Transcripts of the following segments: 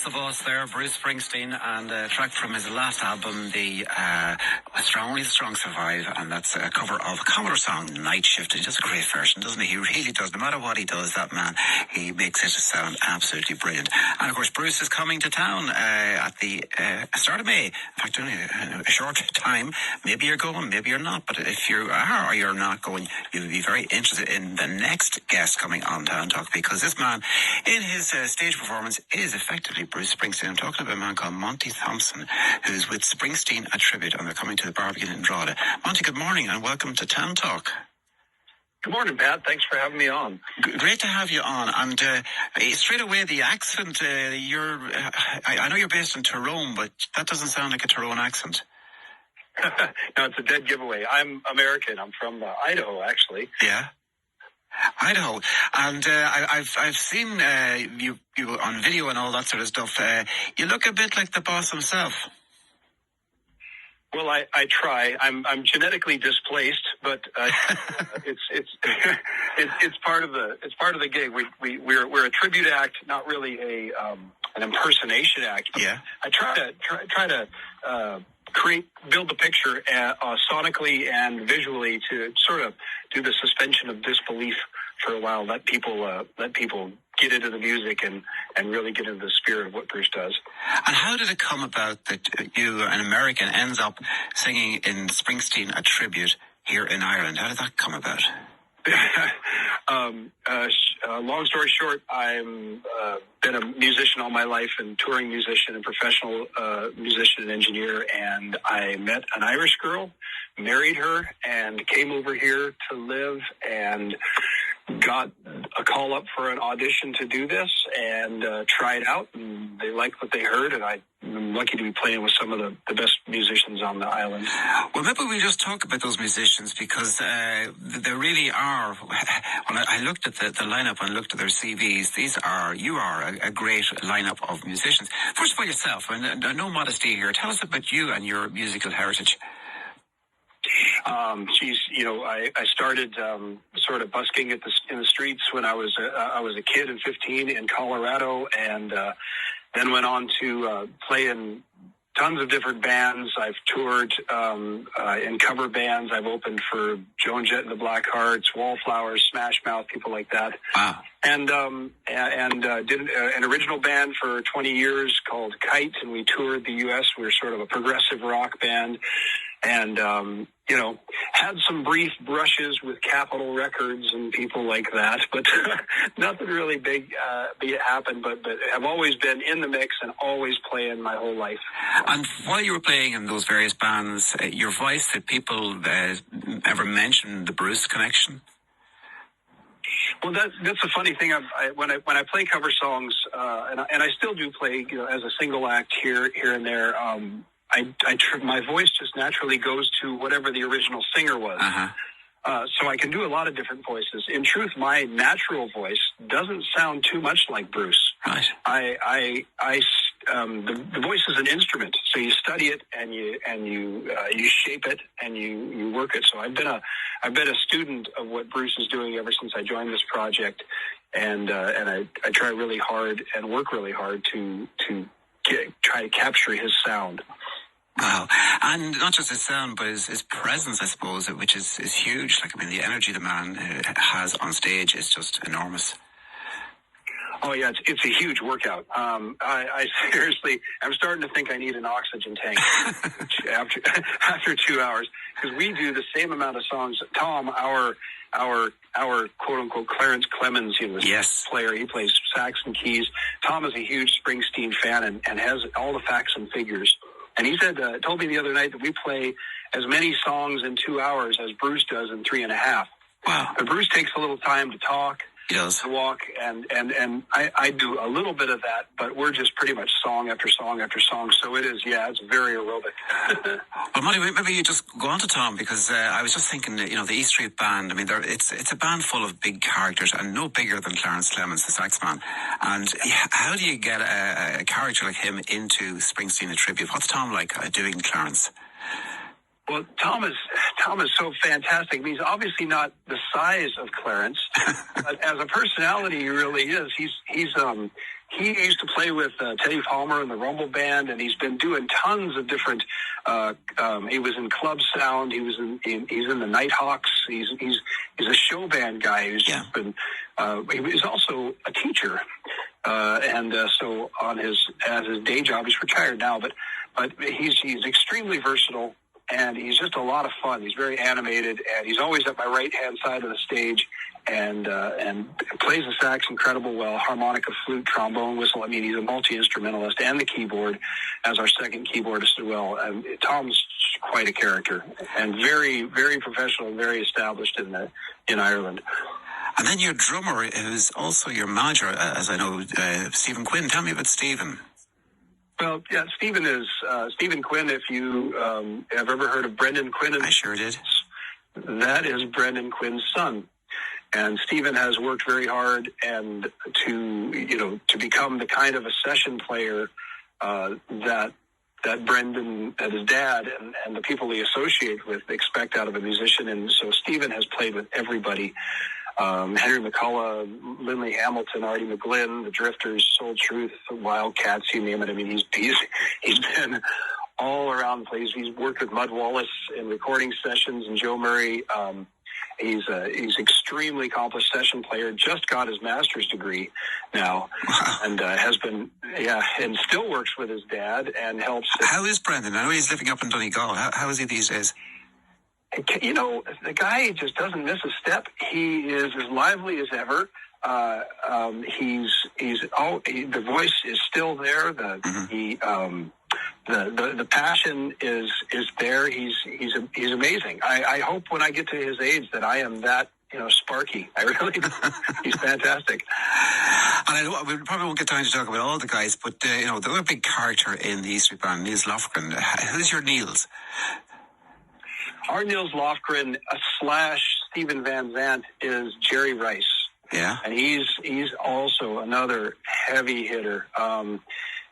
of Us there, Bruce Springsteen, and a track from his last album, Only the Strong Survive, and that's a cover of a Commodore song, Night Shift. He does a great version, doesn't he? He really does. No matter what he does, that man, he makes it sound absolutely brilliant. And of course, Bruce is coming to town at the start of May. In fact, only a short time. Maybe you're going, maybe you're not, but if you are or you're not going, you'll be very interested in the next guest coming on Town Talk, because this man, in his stage performance, is effectively Bruce Springsteen. I'm talking about a man called Monte Thompson, who's with Springsteen a Tribute, and they're coming to the Barbican in Drogheda. Monte, good morning and welcome to Town Talk. Good morning, Pat. Thanks for having me on. Great to have you on. And straight away, the accent, I know you're based in Tyrone, but that doesn't sound like a Tyrone accent. No, it's a dead giveaway. I'm American. I'm from Idaho, actually. Yeah. Idaho, and I've seen you on video and all that sort of stuff. You look a bit like the boss himself. Well, I try. I'm genetically displaced, but it's part of the gig. We're a tribute act, not really an impersonation act. Yeah. I try to build the picture sonically and visually to sort of do the suspension of disbelief for a while. Let people get into the music and really get into the spirit of what Bruce does. And how did it come about that you, an American, ends up singing in Springsteen a Tribute here in Ireland? How did that come about? Long story short, I've been a musician all my life, and touring musician and professional musician and engineer, and I met an Irish girl, married her, and came over here to live, and got a call up for an audition to do this, and tried out, and they liked what they heard, and I'm lucky to be playing with some of the best musicians on the island. Well, maybe we just talk about those musicians, because there really are. When I looked at the lineup and looked at their CVs, you are a great lineup of musicians. First of all, yourself, and no modesty here. Tell us about you and your musical heritage. I started sort of busking in the streets when I was a kid in 15 in Colorado, and then went on to play in tons of different bands. I've toured in cover bands. I've opened for Joan Jett and the Blackhearts, Wallflowers, Smash Mouth, people like that. Wow. And did an original band for 20 years called Kite, and we toured the U.S. We were sort of a progressive rock band. And, had some brief brushes with Capitol Records and people like that, but nothing really big happened, but have always been in the mix and always playing my whole life. And while you were playing in those various bands, your voice, did people ever mention the Bruce connection? Well, that's a funny thing. When I play cover songs, and I still do play, as a single act here and there, my voice just naturally goes to whatever the original singer was. Uh-huh. So I can do a lot of different voices. In truth, my natural voice doesn't sound too much like Bruce. Right. The voice is an instrument, so you study it and you shape it and you work it. So I've been a student of what Bruce is doing ever since I joined this project, and I try really hard and work really hard to try to capture his sound. Wow. And not just his sound, but his presence, I suppose, which is huge. Like, I mean, the energy the man has on stage is just enormous. Oh, yeah, it's a huge workout. I seriously, I'm starting to think I need an oxygen tank after 2 hours, because we do the same amount of songs. Tom, our quote-unquote Clarence Clemens, yes, player, he plays sax and keys. Tom is a huge Springsteen fan and has all the facts and figures. And he told me the other night that we play as many songs in 2 hours as Bruce does in 3.5. Wow. But Bruce takes a little time to talk, he does, to walk, and I do a little bit of that, but we're just pretty much song after song after song. So it's very aerobic. Well, Monty, maybe you just go on to Tom, because I was just thinking, the E Street Band, I mean, it's a band full of big characters, and no bigger than Clarence Clemens, the sax man. And how do you get a character like him into Springsteen a Tribute? What's Tom like doing Clarence? Well, Tom Tom is so fantastic. I mean, he's obviously not the size of Clarence, but as a personality, he really is. He used to play with Teddy Palmer in the Rumble Band, and he's been doing tons of different. He was in Club Sound. He's in the Nighthawks. He's a show band guy who's just been. He was also a teacher, and so as his day job, he's retired now, but he's extremely versatile. And he's just a lot of fun. He's very animated, and he's always at my right-hand side of the stage, and plays the sax incredible well, harmonica, flute, trombone, whistle. I mean, he's a multi-instrumentalist, and the keyboard as our second keyboardist as well. And Tom's quite a character, and very, very professional and very established in Ireland. And then your drummer, who's also your manager, as I know, Stephen Quinn. Tell me about Stephen. Well, yeah, Stephen Quinn. If you have ever heard of Brendan Quinn, I sure did. That is Brendan Quinn's son, and Stephen has worked very hard and to become the kind of a session player that Brendan and his dad and the people he associate with expect out of a musician. And so Stephen has played with everybody. Henry McCullough, Lindley Hamilton, Artie McGlynn, the Drifters, Soul Truth, the Wildcats, you name it. I mean, he's been all around the place. He's worked with Mud Wallace in recording sessions and Joe Murray. He's extremely accomplished session player. Just got his master's degree now, and has been and still works with his dad and helps. How is Brendan? I know he's living up in Donegal. How is he these days? You know, the guy just doesn't miss a step. He is as lively as ever. The voice is still there. The passion is there. He's amazing. I hope when I get to his age that I am that sparky. I really he's fantastic. And I know we probably won't get time to talk about all the guys, but the other big character in the E Street Band, Niels Lofgren. Who's your Niels? Our Niels Lofgren / Stephen Van Zandt is Jerry Rice. Yeah. And he's also another heavy hitter,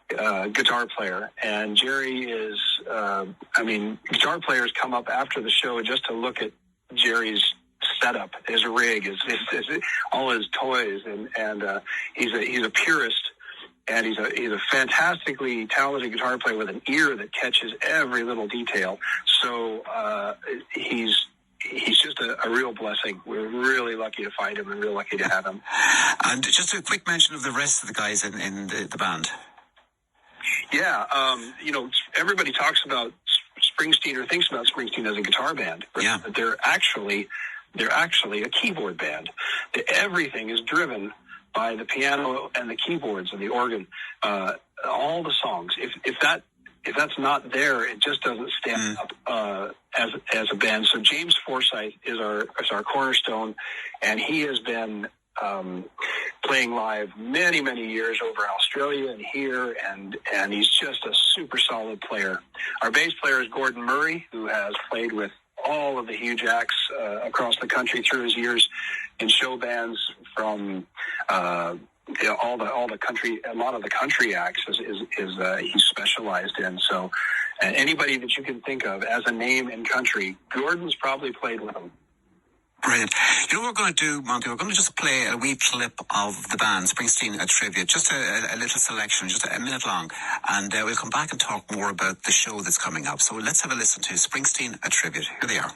guitar player. And Jerry is, guitar players come up after the show just to look at Jerry's setup, his rig, his all his toys, and he's a purist. And he's a fantastically talented guitar player with an ear that catches every little detail. So he's just a real blessing. We're really lucky to find him and real lucky to have him. And just a quick mention of the rest of the guys in the band. Yeah, everybody talks about Springsteen or thinks about Springsteen as a guitar band. Yeah. But they're actually a keyboard band. Everything is driven by the piano and the keyboards and the organ, all the songs. If that's not there, it just doesn't stand up as a band. So James Forsyth is our cornerstone, and he has been playing live many, many years over in Australia and here, and he's just a super solid player. Our bass player is Gordon Murray, who has played with all of the huge acts across the country through his years in show bands, from all the country, a lot of the country acts is he's specialized in. So anybody that you can think of as a name in country, Gordon's probably played with him. Brilliant. You know what we're going to do, Monte? We're going to just play a wee clip of the band, Springsteen, a tribute, just a little selection, just a minute long, and we'll come back and talk more about the show that's coming up. So let's have a listen to Springsteen, a tribute. Here they are.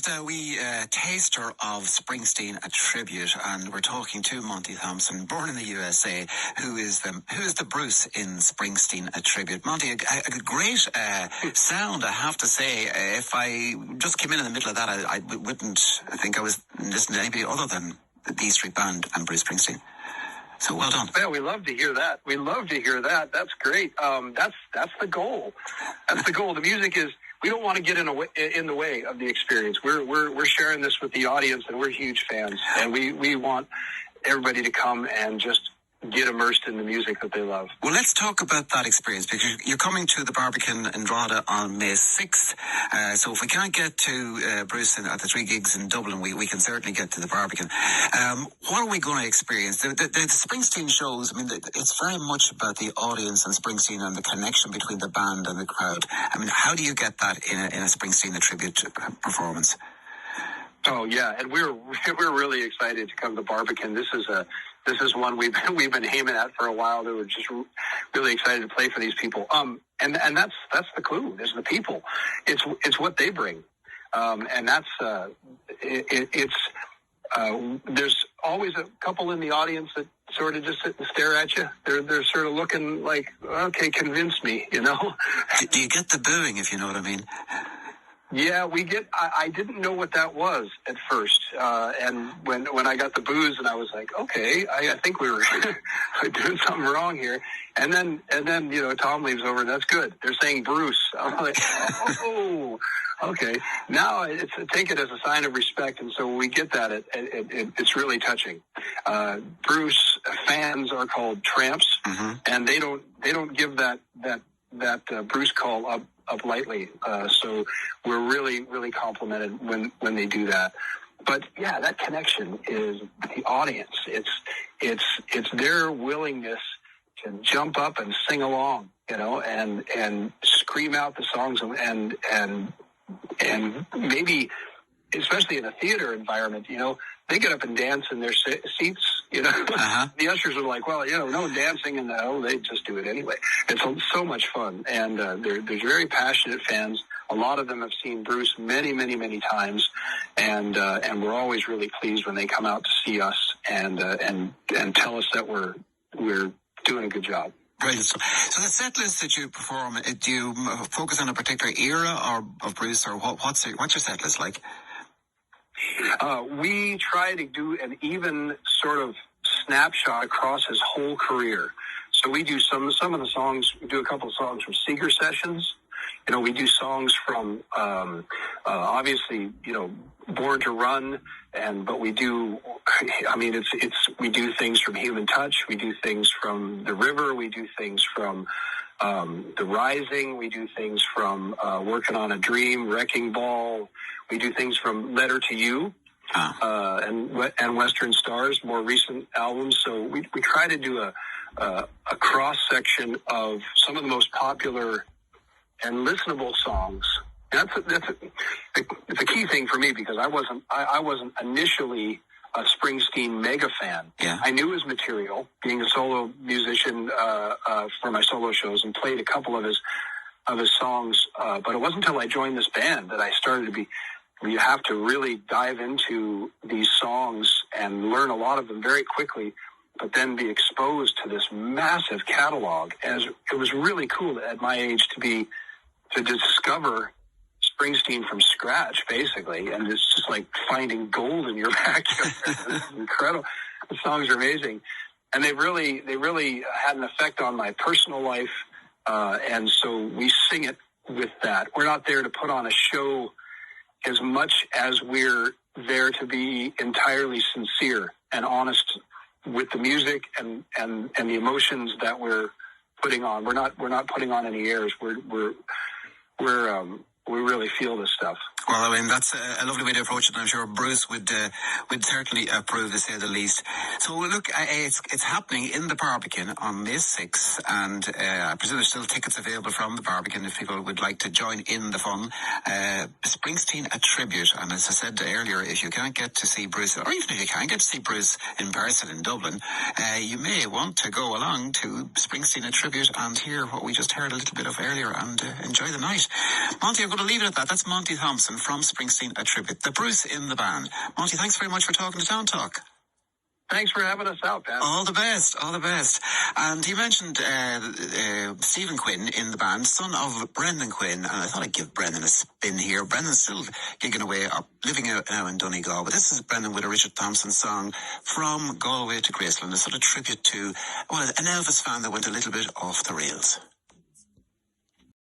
just a wee taster of Springsteen, a tribute, and we're talking to Monte Thompson, born in the USA, who is the Bruce in Springsteen, a tribute. Monte, a great sound, I have to say. If I just came in the middle of that, I wouldn't think I was listening to anybody other than the E Street Band and Bruce Springsteen. So well done. Yeah, we love to hear that. We love to hear that. That's great. That's the goal. That's the goal. The music is. We don't want to get in the way of the experience. We're sharing this with the audience, and we're huge fans, and we want everybody to come and just get immersed in the music that they love. Well, let's talk about that experience, because you're coming to the Barbican in Drogheda on May 6th. So if we can't get to Bruce at the 3 gigs in Dublin, we can certainly get to the Barbican. What are we going to experience? The Springsteen shows, I mean, it's very much about the audience and Springsteen and the connection between the band and the crowd. I mean, how do you get that in a Springsteen tribute performance? Oh yeah, and we're really excited to come to Barbican. This is one we've been aiming at for a while. That we're just really excited to play for these people. And that's the clue. There's the people. It's what they bring. And that's there's always a couple in the audience that sort of just sit and stare at you. They're sort of looking like, okay, convince me, you know. Do you get the booing, if you know what I mean? Yeah, we get. I didn't know what that was at first, and when I got the booze, and I was like, okay, I think we were doing something wrong here. And then you know, Tom leaves over, and that's good. They're saying Bruce. I'm like, oh, okay. Now take it as a sign of respect, and so when we get that, it's really touching. Bruce fans are called tramps, and they don't give that Bruce call up lightly. So we're really, really complimented when they do that. But yeah, that connection is the audience. It's their willingness to jump up and sing along, you know, and scream out the songs and maybe, especially in a theater environment, you know, they get up and dance in their seats, you know. The ushers are like, well, you know, no dancing, and they just do it anyway. It's so much fun, and there's very passionate fans. A lot of them have seen Bruce many, many, many times, and we're always really pleased when they come out to see us and tell us that we're doing a good job. Brilliant stuff. So the set list that you perform, do you focus on a particular era of Bruce, or what's your set list like? We try to do an even sort of snapshot across his whole career. So we do some of the songs. We do a couple of songs from Seeger sessions. You know, we do songs from obviously, you know, Born to Run, but we do. I mean, we do things from Human Touch. We do things from The River. We do things from The Rising. We do things from Working on a Dream, Wrecking Ball. We do things from Letter to You and Western Stars, more recent albums. So we try to do a cross section of some of the most popular and listenable songs. And it's a key thing for me, because I wasn't initially a Springsteen mega fan. Yeah. I knew his material, being a solo musician for my solo shows, and played a couple of his songs. But it wasn't until I joined this band that I started to be. You have to really dive into these songs and learn a lot of them very quickly, but then be exposed to this massive catalog. And it was really cool at my age to discover Springsteen from scratch, basically. And it's just like finding gold in your backyard. It's incredible. The songs are amazing. And they really had an effect on my personal life. And so we sing it with that. We're not there to put on a show as much as we're there to be entirely sincere and honest with the music and the emotions that we're putting on. We're not putting on any airs. We really feel this stuff. Well, I mean, that's a lovely way to approach it, and I'm sure Bruce would certainly approve, to say the least. So, look, it's happening in the Barbican on May 6th, and I presume there's still tickets available from the Barbican if people would like to join in the fun. Springsteen, a tribute, and as I said earlier, if you can't get to see Bruce, or even if you can get to see Bruce in person in Dublin, you may want to go along to Springsteen, a tribute, and hear what we just heard a little bit of earlier, and enjoy the night. Monte, going to leave it at that. That's Monte Thompson from Springsteen, a tribute. The Bruce in the band. Monte, thanks very much for talking to Town Talk. Thanks for having us out, Pat. All the best, all the best. And you mentioned Stephen Quinn in the band, son of Brendan Quinn, and I thought I'd give Brendan a spin here. Brendan's still gigging away, living out now in Donegal, but this is Brendan with a Richard Thompson song, From Galway to Graceland, a sort of tribute to, well, an Elvis fan that went a little bit off the rails.